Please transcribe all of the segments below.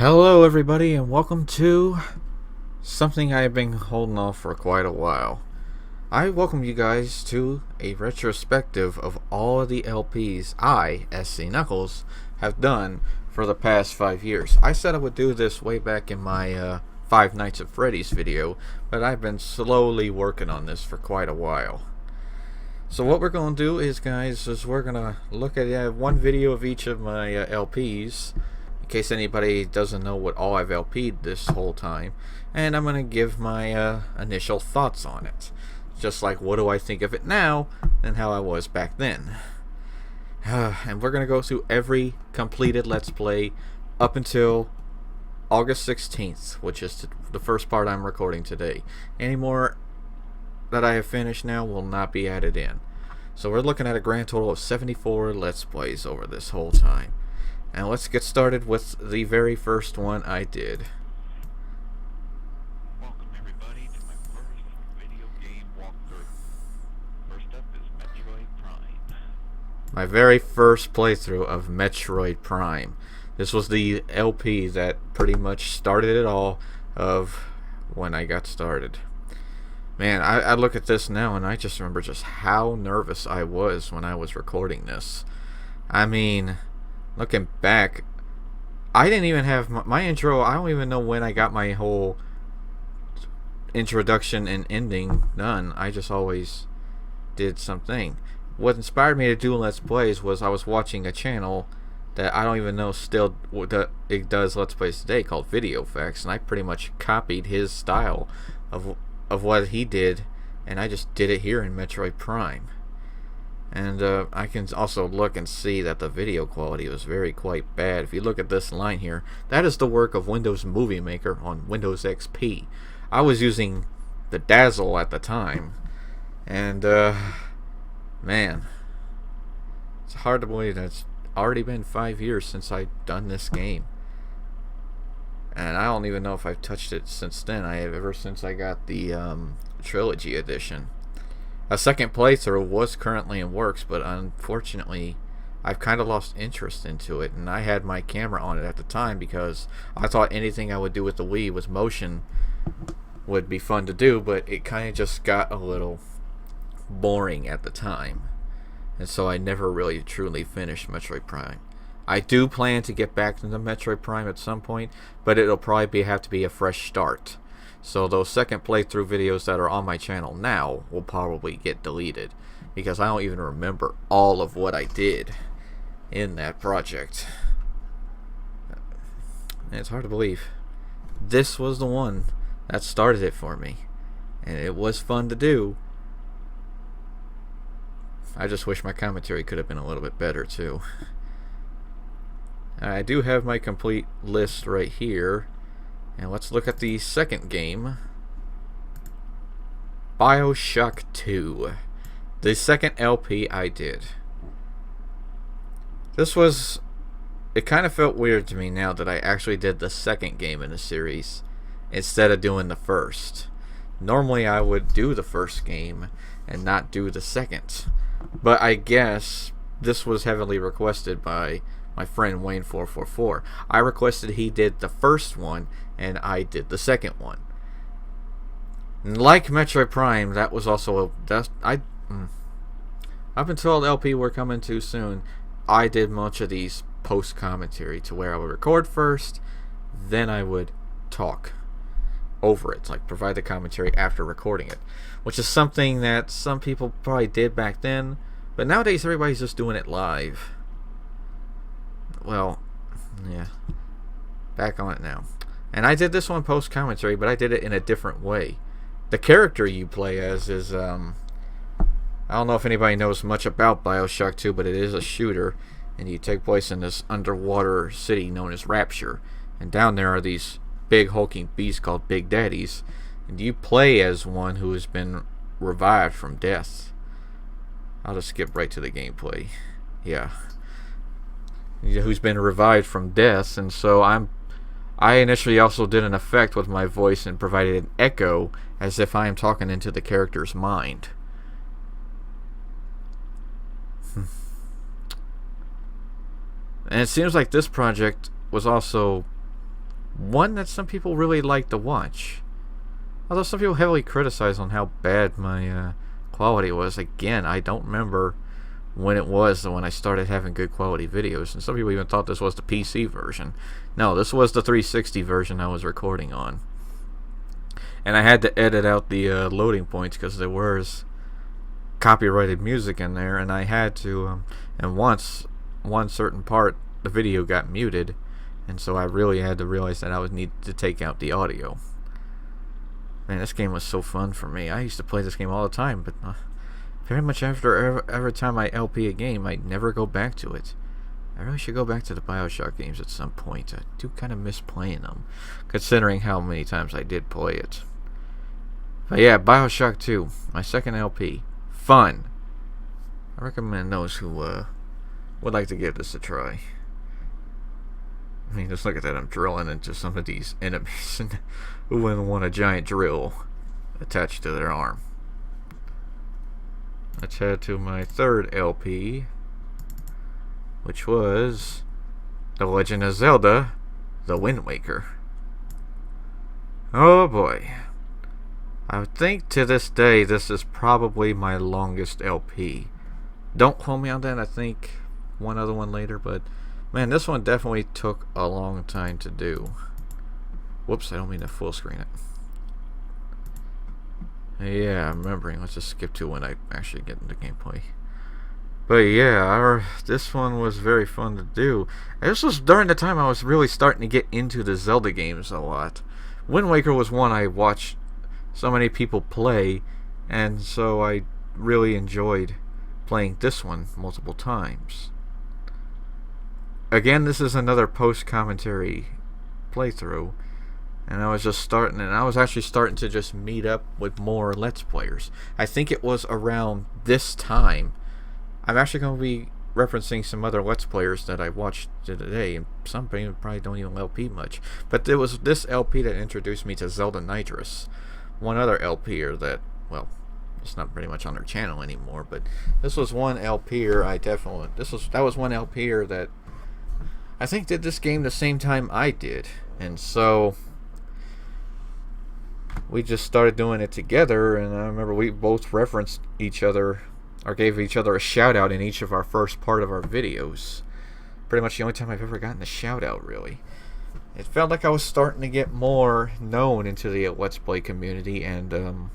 Hello, everybody, and welcome to something I've been holding off for quite a while. I welcome you guys to a retrospective of all of the LPs I, SC Knuckles, have done for the past 5 years. I said I would do this way back in my Five Nights at Freddy's video, but I've been slowly working on this for quite a while. So what we're going to do is, guys, we're going to look at one video of each of my LPs, in case anybody doesn't know what all I've LP'd this whole time, and I'm going to give my initial thoughts on it. Just like what do I think of it now and how I was back then. And we're going to go through every completed Let's Play up until August 16th, which is the first part I'm recording today. Any more that I have finished now will not be added in. So we're looking at a grand total of 74 Let's Plays over this whole time. And let's get started with the very first one I did. Welcome everybody to my first video game walkthrough. First up is Metroid Prime. My very first playthrough of Metroid Prime. This was the LP that pretty much started it all of when I got started. Man, I look at this now and I just remember just how nervous I was when I was recording this. I mean, looking back, I didn't even have my intro. I don't even know when I got my whole introduction and ending done. I just always did something. What inspired me to do Let's Plays was I was watching a channel that I don't even know still it does Let's Plays today, called Video Facts, and I pretty much copied his style of what he did, and I just did it here in Metroid Prime. And I can also look and see that the video quality was quite bad. If you look at this line here, that is the work of Windows Movie Maker on Windows XP. I was using the Dazzle at the time, and man, it's hard to believe that it's already been 5 years since I've done this game. And I don't even know if I've touched it since then. Ever since I got the Trilogy Edition. A second playthrough was currently in works, but unfortunately I've kind of lost interest into it, and I had my camera on it at the time because I thought anything I would do with the Wii with motion would be fun to do, but it kind of just got a little boring at the time, and so I never really truly finished Metroid Prime. I do plan to get back into Metroid Prime at some point, but it'll probably have to be a fresh start. So those second playthrough videos that are on my channel now will probably get deleted, because I don't even remember all of what I did in that project. And it's hard to believe. This was the one that started it for me, and it was fun to do. I just wish my commentary could have been a little bit better too. I do have my complete list right here. And let's look at the second game. Bioshock II. The second LP I did. It kind of felt weird to me now that I actually did the second game in the series instead of doing the first. Normally I would do the first game and not do the second. But I guess this was heavily requested by my friend Wayne444. I requested he did the first one, and I did the second one. Like Metroid Prime, that was also up until the LP we're coming to soon, I did much of these post commentary to where I would record first, then I would talk over it, like provide the commentary after recording it, which is something that some people probably did back then, but nowadays everybody's just doing it live. Well, yeah, back on it now. And I did this one post commentary, but I did it in a different way. The character you play as is I don't know if anybody knows much about Bioshock 2, but it is a shooter, and you take place in this underwater city known as Rapture, and down there are these big hulking beasts called Big Daddies, and you play as one who has been revived from death. I'll just skip right to the gameplay. Yeah, who's been revived from death, and so I initially also did an effect with my voice and provided an echo as if I am talking into the character's mind. And it seems like this project was also one that some people really like to watch. Although some people heavily criticize on how bad my quality was. Again, I don't remember when it was when I started having good quality videos, and some people even thought this was the PC version. No, this was the 360 version I was recording on. And I had to edit out the loading points because there was copyrighted music in there, and I had to, and once one certain part, the video got muted, and so I really had to realize that I would need to take out the audio. Man, this game was so fun for me. I used to play this game all the time, but very much after every time I LP a game, I never go back to it. I really should go back to the Bioshock games at some point. I do kind of miss playing them, considering how many times I did play it. But yeah, Bioshock 2, my second LP. Fun. I recommend those who would like to give this a try. I mean, just look at that. I'm drilling into some of these enemies, and who wouldn't want a giant drill attached to their arm? Let's head to my third LP, which was The Legend of Zelda, The Wind Waker. Oh boy. I think to this day this is probably my longest LP. Don't quote me on that. I think one other one later, but man, this one definitely took a long time to do. Whoops, I don't mean to full screen it. Yeah, I'm remembering. Let's just skip to when I actually get into gameplay. But yeah, this one was very fun to do. And this was during the time I was really starting to get into the Zelda games a lot. Wind Waker was one I watched so many people play, and so I really enjoyed playing this one multiple times. Again, this is another post-commentary playthrough, and I was actually starting to just meet up with more Let's Players. I think it was around this time. I'm actually going to be referencing some other Let's Players that I watched today, and some people probably don't even LP much. But it was this LP that introduced me to Zelda Nitrous. One other LPer that, well, it's not pretty much on their channel anymore, but this was one LPer that was one LPer that I think did this game the same time I did, and so we just started doing it together. And I remember we both referenced each other, or gave each other a shout out in each of our first part of our videos. Pretty much the only time I've ever gotten a shout out, really. It felt like I was starting to get more known into the Let's Play community, and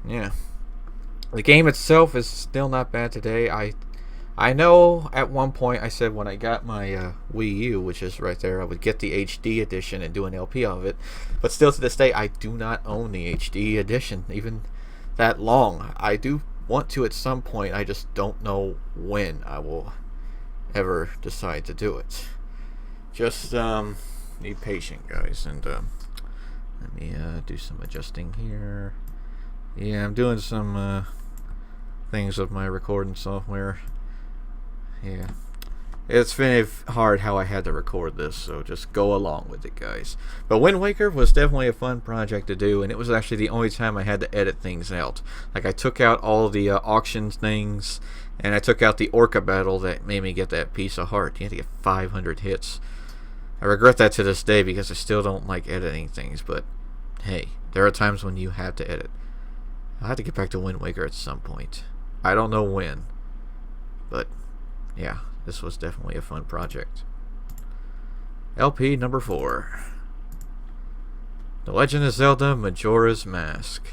yeah, the game itself is still not bad today. I know at one point I said when I got my Wii U, which is right there, I would get the HD edition and do an LP of it. But still to this day, I do not own the HD edition, even that long. I do want to at some point, I just don't know when I will ever decide to do it. Just need patience, guys, and let me do some adjusting here. Yeah, I'm doing some things with my recording software. Yeah, it's been hard how I had to record this, so just go along with it, guys. But Wind Waker was definitely a fun project to do, and it was actually the only time I had to edit things out. Like, I took out all the auction things, and I took out the Orca battle that made me get that piece of heart. You had to get 500 hits. I regret that to this day because I still don't like editing things, but hey, there are times when you have to edit. I'll have to get back to Wind Waker at some point. I don't know when, but yeah, this was definitely a fun project. LP number 4. The Legend of Zelda Majora's Mask.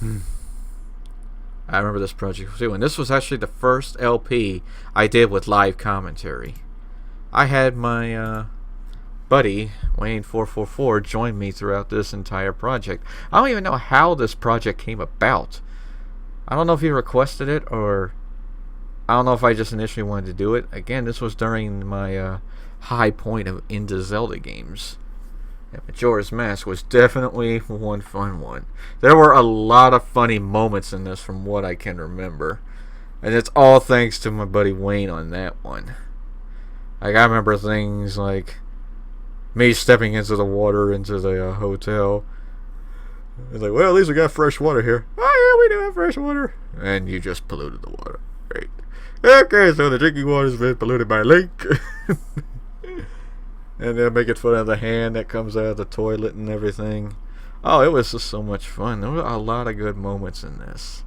I remember this project too, and this was actually the first LP I did with live commentary. I had my buddy Wayne444 join me throughout this entire project. I don't even know how this project came about. I don't know if he requested it, or I don't know if I just initially wanted to do it. Again, this was during my high point of into Zelda games. And Majora's Mask was definitely one fun one. There were a lot of funny moments in this from what I can remember. And it's all thanks to my buddy Wayne on that one. Like, I remember things like me stepping into the water into the hotel. It's like, well, at least we got fresh water here. Oh, yeah, we do have fresh water. And you just polluted the water. Great. Okay, so the drinking water has been polluted by Link. And they're making fun of the hand that comes out of the toilet and everything. Oh, it was just so much fun. There were a lot of good moments in this.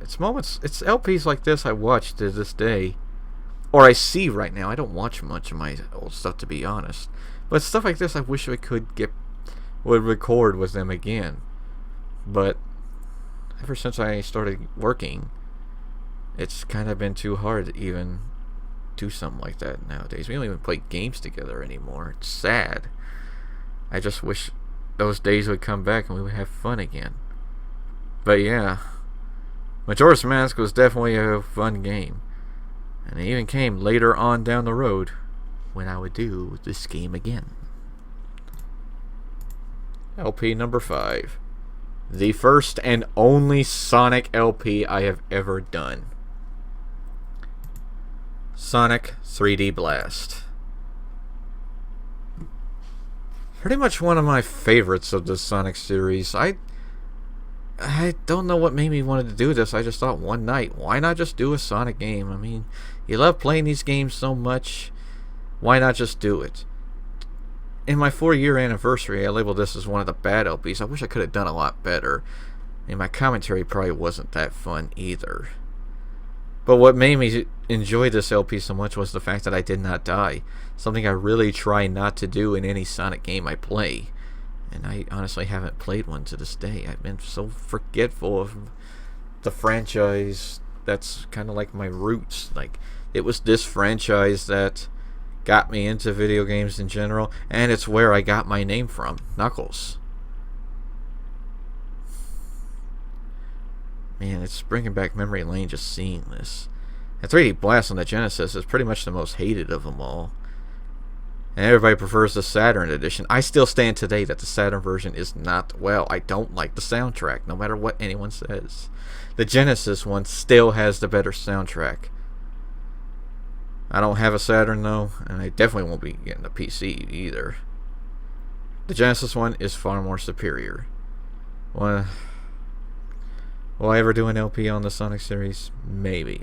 It's LPs like this I watch to this day. Or I see right now. I don't watch much of my old stuff, to be honest. But stuff like this I wish I would record with them again. But ever since I started working, it's kind of been too hard to even do something like that nowadays. We don't even play games together anymore. It's sad. I just wish those days would come back and we would have fun again. But yeah, Majora's Mask was definitely a fun game. And it even came later on down the road when I would do this game again. LP number 5. The first and only Sonic LP I have ever done. Sonic 3D Blast. Pretty much one of my favorites of the Sonic series. I don't know what made me want to do this. I just thought one night, why not just do a Sonic game? I mean, you love playing these games so much, why not just do it? In my 4-year anniversary, I labeled this as one of the bad LPs. I wish I could have done a lot better. And my commentary probably wasn't that fun either. But what made me enjoy this LP so much was the fact that I did not die. Something I really try not to do in any Sonic game I play. And I honestly haven't played one to this day. I've been so forgetful of the franchise that's kind of like my roots. Like, it was this franchise that got me into video games in general, and it's where I got my name from, Knuckles. Man, it's bringing back memory lane just seeing this. And 3D Blast on the Genesis is pretty much the most hated of them all. And everybody prefers the Saturn edition. I still stand today that the Saturn version is not, well, I don't like the soundtrack, no matter what anyone says. The Genesis one still has the better soundtrack. I don't have a Saturn though, and I definitely won't be getting a PC either. The Genesis one is far more superior. Will I ever do an LP on the Sonic series? Maybe.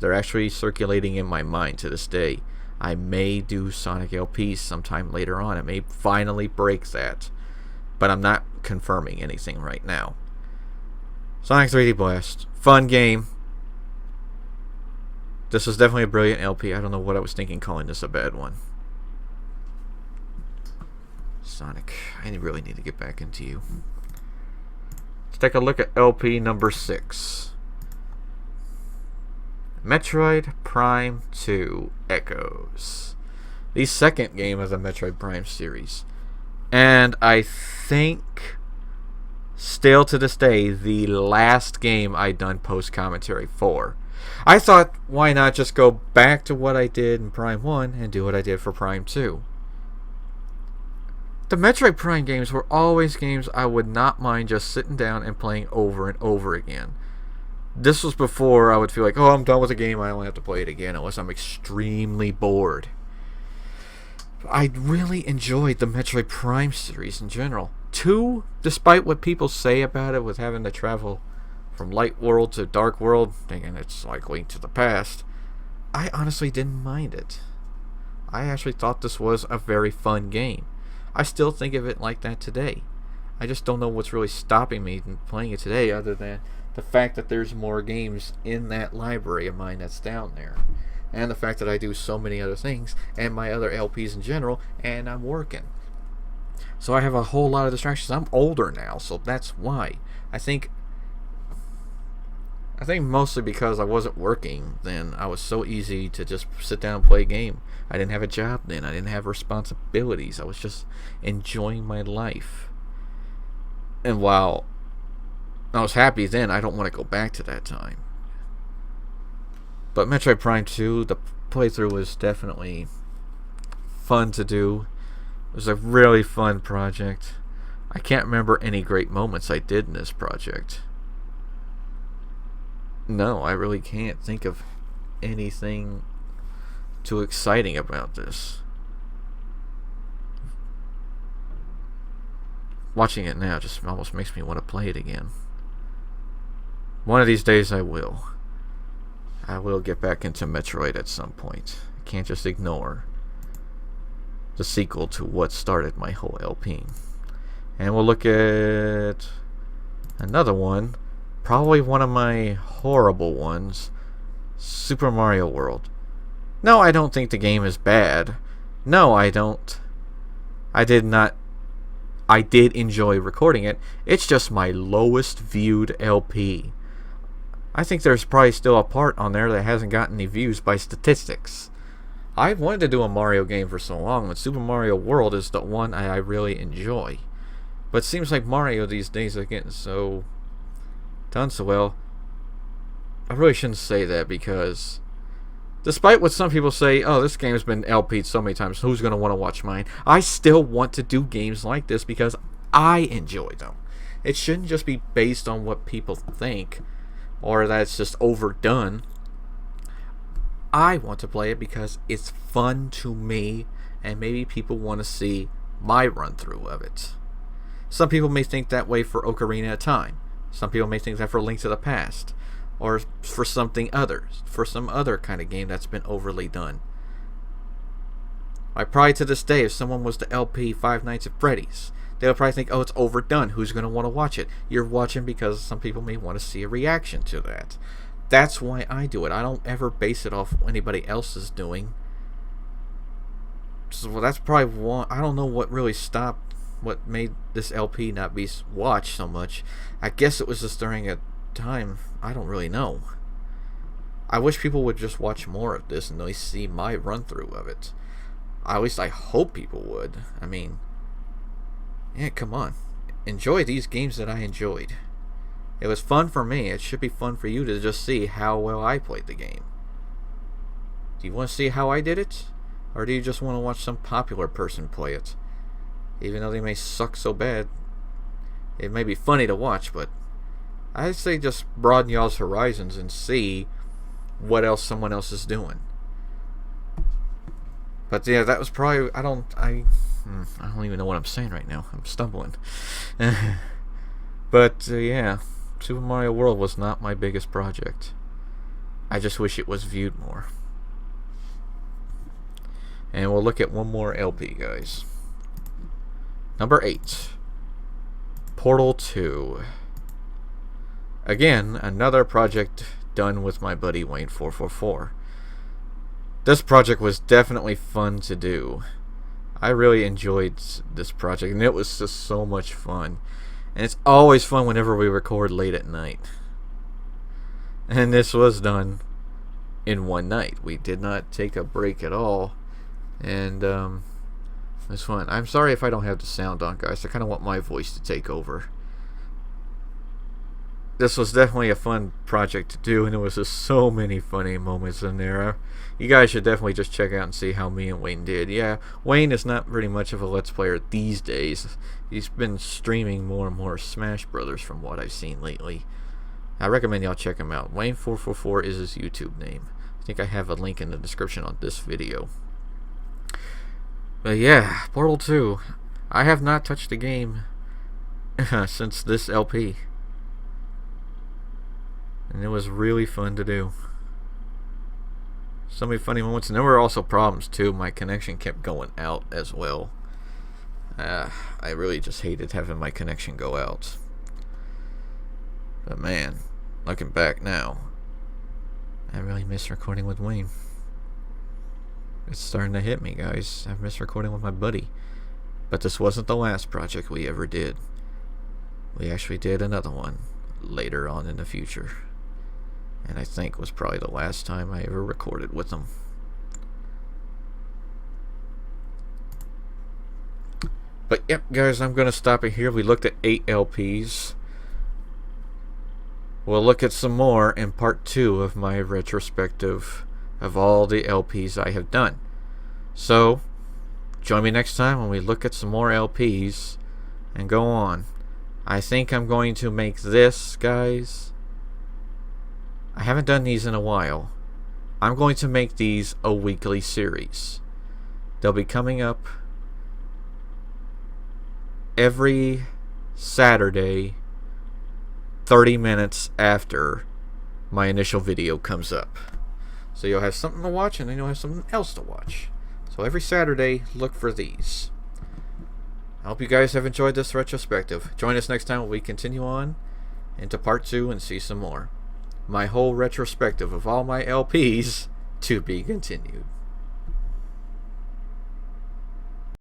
They're actually circulating in my mind to this day. I may do Sonic LPs sometime later on. It may finally break that. But I'm not confirming anything right now. Sonic 3D Blast. Fun game. This was definitely a brilliant LP. I don't know what I was thinking calling this a bad one. Sonic. I really need to get back into you. Let's take a look at LP number 6. Metroid Prime 2 Echoes. The second game of the Metroid Prime series. And I think, still to this day, the last game I done post-commentary for. I thought, why not just go back to what I did in Prime 1 and do what I did for Prime 2. The Metroid Prime games were always games I would not mind just sitting down and playing over and over again. This was before I would feel like, oh, I'm done with the game, I only have to play it again unless I'm extremely bored. I really enjoyed the Metroid Prime series in general. 2, despite what people say about it with having to travel from light world to dark world, thinking it's like Link to the Past, I honestly didn't mind it. I actually thought this was a very fun game. I still think of it like that today. I just don't know what's really stopping me from playing it today other than the fact that there's more games in that library of mine that's down there. And the fact that I do so many other things and my other LPs in general, and I'm working. So I have a whole lot of distractions. I'm older now, so that's why. I think mostly because I wasn't working then, I was so easy to just sit down and play a game. I didn't have a job then. I didn't have responsibilities. I was just enjoying my life. And while I was happy then, I don't want to go back to that time. But Metroid Prime 2, the playthrough was definitely fun to do. It was a really fun project. I can't remember any great moments I did in this project. No, I really can't think of anything too exciting about this. Watching it now just almost makes me want to play it again. One of these days I will. I will get back into Metroid at some point. I can't just ignore the sequel to what started my whole LP. And we'll look at another one, probably one of my horrible ones, Super Mario World. No, I don't think the game is bad. No, I don't. I did enjoy recording it. It's just my lowest viewed LP. I think there's probably still a part on there that hasn't gotten any views by statistics. I've wanted to do a Mario game for so long, but Super Mario World is the one I really enjoy. But it seems like Mario these days is getting so done so well. I really shouldn't say that, because despite what some people say, oh, this game has been LP'd so many times, who's going to want to watch mine? I still want to do games like this because I enjoy them. It shouldn't just be based on what people think, or that it's just overdone. I want to play it because it's fun to me, and maybe people want to see my run through of it. Some people may think that way for Ocarina of Time. Some people may think that for Link to the Past, or for some other kind of game that's been overly done. Probably to this day, if someone was to LP Five Nights at Freddy's, they would probably think, oh, it's overdone. Who's going to want to watch it? You're watching because some people may want to see a reaction to that. That's why I do it. I don't ever base it off what anybody else is doing. So that's probably one. I don't know what really stopped, what made this LP not be watched so much. I guess it was just during a time, I don't really know. I wish people would just watch more of this and at least see my run through of it. At least I hope people would. I mean, yeah, come on. Enjoy these games that I enjoyed. It was fun for me. It should be fun for you to just see how well I played the game. Do you want to see how I did it? Or do you just want to watch some popular person play it? Even though they may suck so bad, it may be funny to watch, but I'd say just broaden y'all's horizons and see what else someone else is doing. But yeah, that was probably, I don't even know what I'm saying right now. I'm stumbling. But yeah, Super Mario World was not my biggest project. I just wish it was viewed more. And we'll look at one more LP, guys. Number 8, Portal 2. Again, another project done with my buddy Wayne444. This project was definitely fun to do. I really enjoyed this project, and it was just so much fun. And it's always fun whenever we record late at night. And this was done in one night. We did not take a break at all. And it was fun. I'm sorry if I don't have the sound on, guys. I kind of want my voice to take over. This was definitely a fun project to do, and there was just so many funny moments in there. You guys should definitely just check out and see how me and Wayne did. Yeah, Wayne is not really much of a Let's Player these days. He's been streaming more and more Smash Brothers from what I've seen lately. I recommend y'all check him out. Wayne444 is his YouTube name. I think I have a link in the description on this video. But yeah, Portal 2. I have not touched the game since this LP. And it was really fun to do. So many funny moments. And there were also problems too. My connection kept going out as well. I really just hated having my connection go out. But man, looking back now, I really miss recording with Wayne. It's starting to hit me, guys. I miss recording with my buddy. But this wasn't the last project we ever did. We actually did another one later on in the future. And I think was probably the last time I ever recorded with him. But yep, guys, I'm going to stop it here. We looked at 8 LPs. We'll look at some more in part 2 of my retrospective of all the LPs I have done. So, join me next time when we look at some more LPs and go on. I think I'm going to make this, guys. I haven't done these in a while. I'm going to make these a weekly series. They'll be coming up every Saturday, 30 minutes after my initial video comes up. So you'll have something to watch, and then you'll have something else to watch. So So every Saturday, look for these. I hope you guys have enjoyed this retrospective. Join us next time when we continue on into part 2 and see some more. My whole retrospective of all my LPs to be continued.